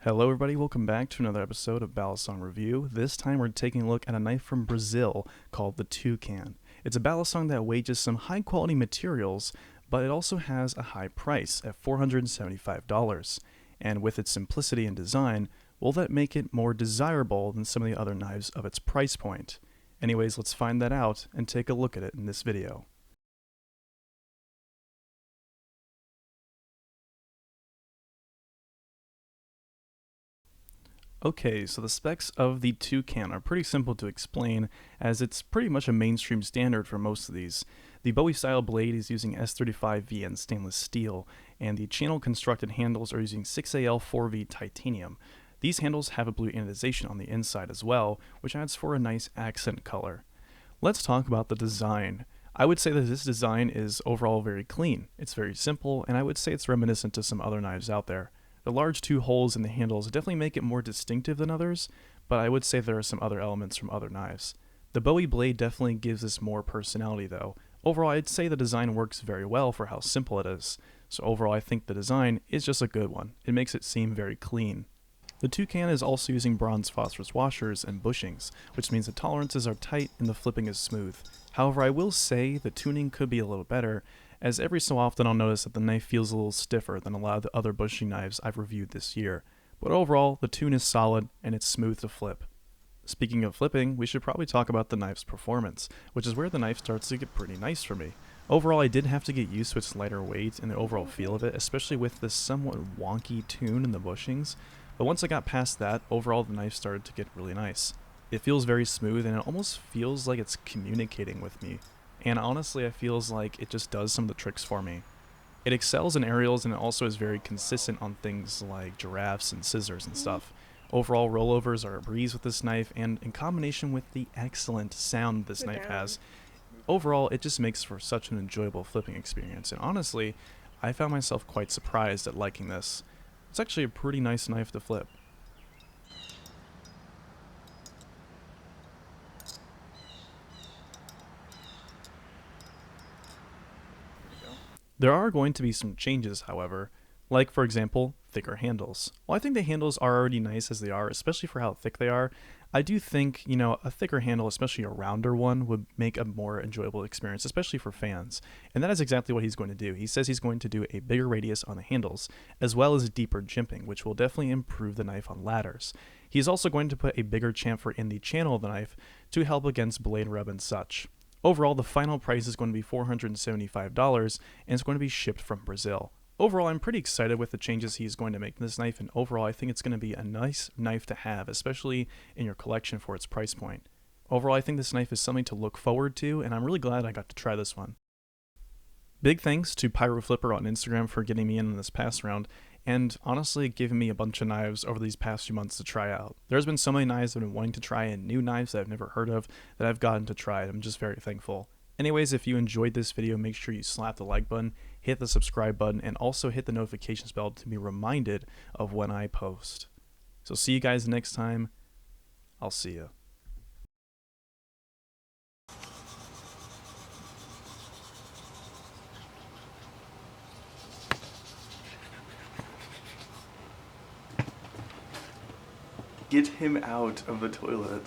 Hello everybody, welcome back to another episode of Balisong Review. This time we're taking a look at a knife from Brazil called the Tucan. It's a Balisong that wages some high quality materials, but it also has a high price at $475. And with its simplicity and design, will that make it more desirable than some of the other knives of its price point? Anyways, let's find that out and take a look at it in this video. Okay, so the specs of the Tucan are pretty simple to explain, as it's pretty much a mainstream standard for most of these. The Bowie style blade is using S35VN stainless steel, and the channel constructed handles are using 6AL4V titanium. These handles have a blue anodization on the inside as well, which adds for a nice accent color. Let's talk about the design. I would say that this design is overall very clean. It's very simple, and I would say it's reminiscent to some other knives out there. The large two holes in the handles definitely make it more distinctive than others, but I would say there are some other elements from other knives. The Bowie blade definitely gives this more personality though. Overall, I'd say the design works very well for how simple it is. So overall, I think the design is just a good one. It makes it seem very clean. The Tucan is also using bronze phosphorus washers and bushings, which means the tolerances are tight and the flipping is smooth. However, I will say the tuning could be a little better, as every so often I'll notice that the knife feels a little stiffer than a lot of the other bushing knives I've reviewed this year. But overall, the tune is solid and it's smooth to flip. Speaking of flipping, we should probably talk about the knife's performance, which is where the knife starts to get pretty nice for me. Overall, I did have to get used to its lighter weight and the overall feel of it, especially with this somewhat wonky tune in the bushings. But once I got past that, overall the knife started to get really nice. It feels very smooth and it almost feels like it's communicating with me. And honestly, it feels like it just does some of the tricks for me. It excels in aerials and it also is very consistent on things like giraffes and scissors and stuff. Overall, rollovers are a breeze with this knife, and in combination with the excellent sound this knife has, overall it just makes for such an enjoyable flipping experience. And honestly, I found myself quite surprised at liking this. It's actually a pretty nice knife to flip. There are going to be some changes, however, like for example, thicker handles. While I think the handles are already nice as they are, especially for how thick they are, I do think, a thicker handle, especially a rounder one, would make a more enjoyable experience, especially for fans. And that is exactly what he's going to do. He says he's going to do a bigger radius on the handles, as well as deeper jimping, which will definitely improve the knife on ladders. He's also going to put a bigger chamfer in the channel of the knife to help against blade rub and such. Overall, the final price is going to be $475, and it's going to be shipped from Brazil. Overall, I'm pretty excited with the changes he's going to make in this knife, and overall, I think it's going to be a nice knife to have, especially in your collection for its price point. Overall, I think this knife is something to look forward to, and I'm really glad I got to try this one. Big thanks to PyroFlipper on Instagram for getting me in this past round, and honestly giving me a bunch of knives over these past few months to try out. There's been so many knives I've been wanting to try, and new knives that I've never heard of that I've gotten to try. I'm just very thankful. Anyways, if you enjoyed this video, make sure you slap the like button, hit the subscribe button, and also hit the notifications bell to be reminded of when I post. So see you guys next time. I'll see you. Get him out of the toilet.